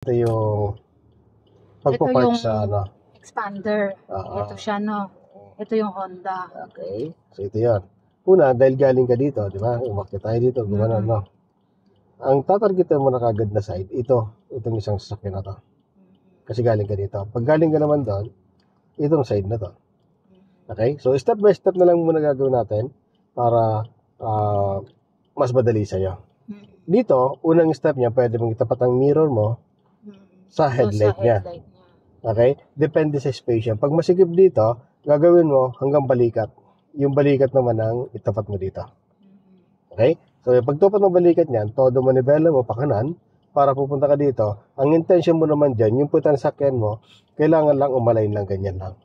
Ito yung Ito yung sa ano. expander. Ito siya, no? Ito yung Honda. Okay. So ito yun. Una, dahil galing ka dito, di ba? Umakyat tayo dito, gumana, no? Ang tatargetan mo na kagad na side, itong isang sasakyan na to. Kasi galing ka dito. Pag galing ka naman doon, itong side na to. Okay? So step by step na lang muna gagawin natin para mas madali sa'yo. Dito, unang step niya, pwede mong itapat ang mirror mo sa headlight niya. Okay? Depende sa space yan. Pag masikip dito, gagawin mo hanggang balikat. Yung balikat naman ang itapat mo dito. Okay? So, pag tupat ng balikat niyan, todo manibela mo pa kanan para pupunta ka dito. Ang intention mo naman dyan, yung putan sakyan mo, kailangan lang umalain lang ganyan lang.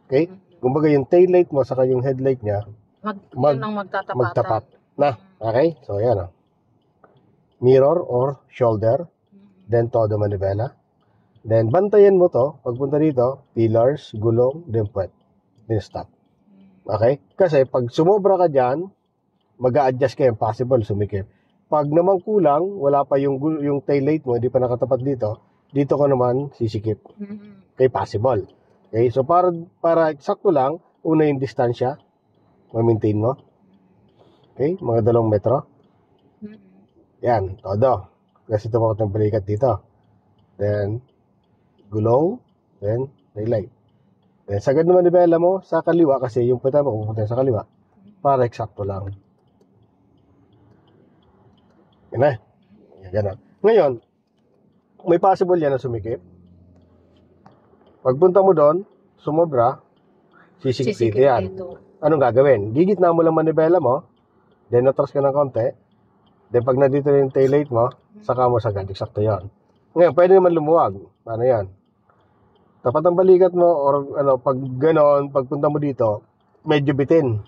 Okay? Kumbaga yung taillight mo saka yung headlight niya, magtapat na. Okay? So, ayan o. Mirror or shoulder. Then, todo manibela. Then, bantayan mo to. Pagpunta dito, pillars, gulong, then puwet. Then, stop. Okay? Kasi, pag sumobra ka dyan, mag-a-adjust kayo. Possible, sumikip. Pag naman kulang, wala pa yung taillight mo, hindi pa nakatapat dito ko naman sisikip. Okay, possible. Okay, so para eksakto lang, una yung distansya, ma-maintain mo. Okay, mga 2 metro. Yan, todo. Kasi tumakot ng balikat dito. Then, gulong, then, taillight. Then, sagad naman nibela mo sa kaliwa kasi yung puta mo pupunta sa kaliwa para eksakto lang. Yan na. Yan, ganun. Ngayon, may possible yan na sumikip. Pagpunta mo doon, sumobra, sisikip yan. Anong gagawin? Gigitna mo lang manibela mo, then atras ka ng konti, then pag nandito yung taillight mo, saka mo sagad, eksakto yan. Ngayon, pwede naman lumuwag. Paano yan? Tapat ang balikat mo, or pag ganoon, pagpunta mo dito, medyo bitin.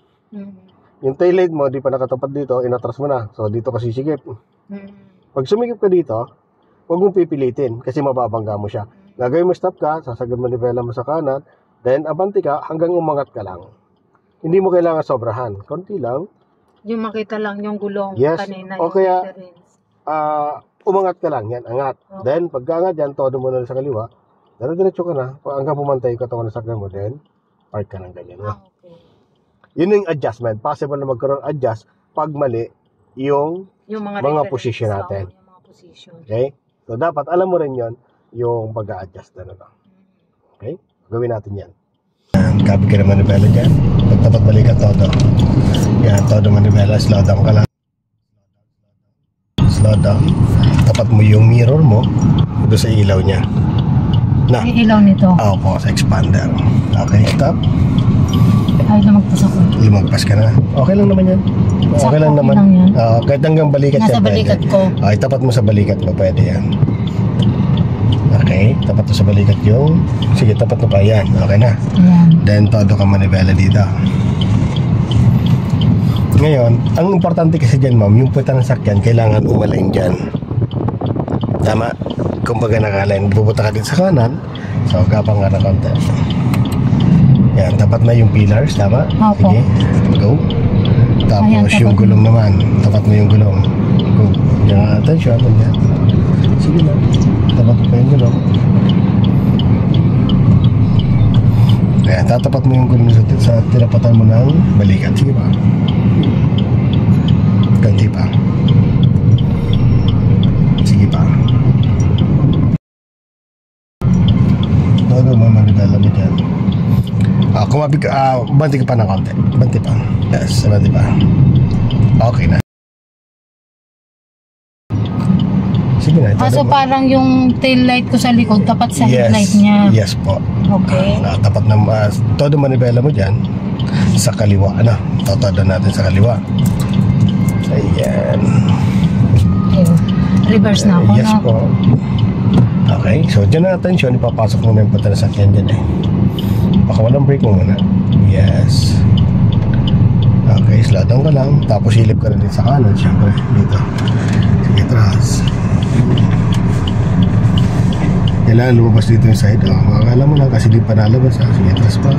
Yung taillight mo, di pa nakatapat dito, inatras mo na. So, dito ka sisikip. Pag sumikip ka dito, huwag mong pipilitin kasi mababangga mo siya. Gagawin mo stop ka, sasagad manibela mo sa kanan, then abanti ka hanggang umangat ka lang. Hindi mo kailangan sobrahan. Konti lang. Yung makita lang yung gulong kanina. O kaya, umangat ka lang. Yan, angat. Okay. Then, pagka-angat yan, todo mo na sa kaliwa. Diretso ka na. Hanggang pumantay ka ito na sakyan mo, then, park ka ng ganyan. Okay. Yun yung adjustment. Possible na magkaroon adjust pag mali yung mga position natin. Yung mga position. Okay? So, dapat alam mo rin yon yung pag-a-adjust na naman. Okay? Gawin natin yan. Copy ka naman manibela dyan. Pagtapat balikat todo. Yan, todo manibela. Slow down ka lang. Slow down. Tapat mo yung mirror mo doon sa ilaw niya. Na. Ay, ilaw nito? Oo po, sa expander. Okay, stop. Ay, lumagpas ako. Lumagpas ka na. Okay lang naman yan. Okay lang naman. Kahit hanggang balikat yan. Nasa balikat ko. Okay, tapat mo sa balikat mo. Pwede yan. Okay, tapat mo sa balikat yung... Sige, tapat mo pa yan. Okay na. Ayan. Then, todo ka manibela dito. Ngayon, ang importante kasi dyan, ma'am, yung puweta ng sakyan, kailangan umalain dyan. Tama? Kumbaga nakalain. Pupunta ka din sa kanan. So, gapang nga na konti. Yan, tapat na yung pillars, tama? Opo. Sige, go. Tapos ayan, yung gulong naman, tapat mo yung gulong. Go. Yung attention, yan. Sige na, tapat mo yung gulong. Ayan, tatapat mo yung gulong sa tinapatan mo ng balikat. Sige pa. Ganti pa. Sige pa. Todo mo manibela mo dyan. Banti ka pa ng konti. Banti pa. Yes, banti pa. Okay na. Sige na. So parang yung tail light ko sa likod, tapat sa headlight niya. Yes po. Okay. Tapat na, todo manibela mo dyan sa kaliwa. Todo natin sa kaliwa. Ayan. Reverse na ako. Yes po. Okay, so dyan na attention, ipapasok mo na yung punta na sakyan dyan Pakawalang brake mo muna. Yes. Okay, slow down ka lang. Tapos hilip ka na din sa kanan, syempre. Dito. Sige, tras. Kailangan lumabas dito yung side. Makakala mo lang kasi di pa nalabas. Sige, tras pa.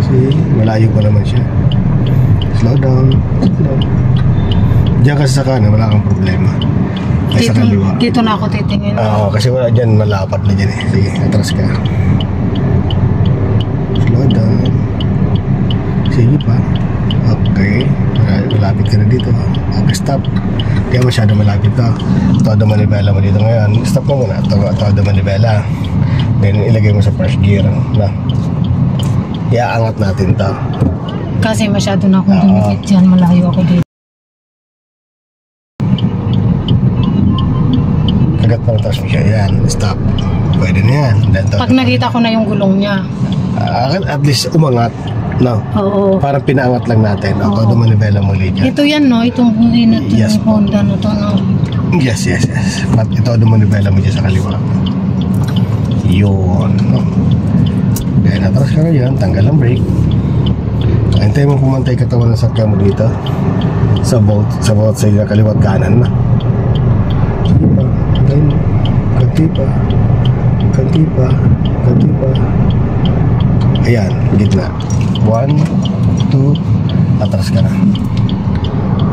See, malayo pa naman siya. Slow down. Slow down. Diyan kasi sa kanan, wala kang problema. Ay, sa kaliwa. Dito na ako titingin. Oo, kasi wala dyan, malapad na dyan eh. Sige, atras ka. Slow down. Sige pa. Okay. Malapit ka na dito. Okay, stop. Kaya masyado malapit to. Todo manibela mo dito ngayon. Stop mo muna. Todo manibela. Then ilagay mo sa first gear. Na. Iaangat natin to. Kasi masyado na akong dumikit dyan. Malayo ako dito. Kagat pa ng transmission. Yan. Stop. Pwede na yan. Pag nakita ko na yung gulong niya. At least umangat. No. Oo. Parang pinaangat lang natin. O, todo manibela mo ulit yan. Ito yan, no? Itong Yes, po. Honda na to, no? Yes. But ito, manibela mo dyan sa kaliwa. Yun. No? Kaya natras ka na yan. Tanggal ang brake. Hintay mo pumantay katawan ng sakya mo dito. Sa bolt sa kaliwat kanan na. Sige pa. Hintay mo. Kanti pa. Kanti pa. Kanti pa. Ayan, gitna. 1, 2, atras ka na.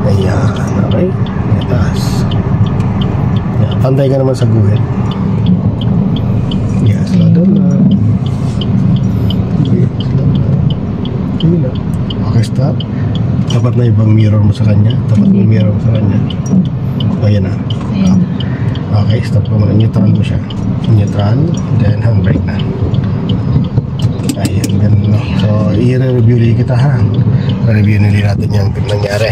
Ayan, okay. Atas. Ayan, pantay ka naman sa guhit. Ayan, slow down na. Okay, slow down. Sige na. Okay, stop. Tapat na ibang mirror mo sa kanya. Tapat mo yung mirror mo sa kanya. Ayan na. Ayan. Okay, stop ko muna. Neutral mo siya. Neutral, then handbrake na. Ayan, ganun. So, i-review ulit kita ha. Review nila natin yung nangyari.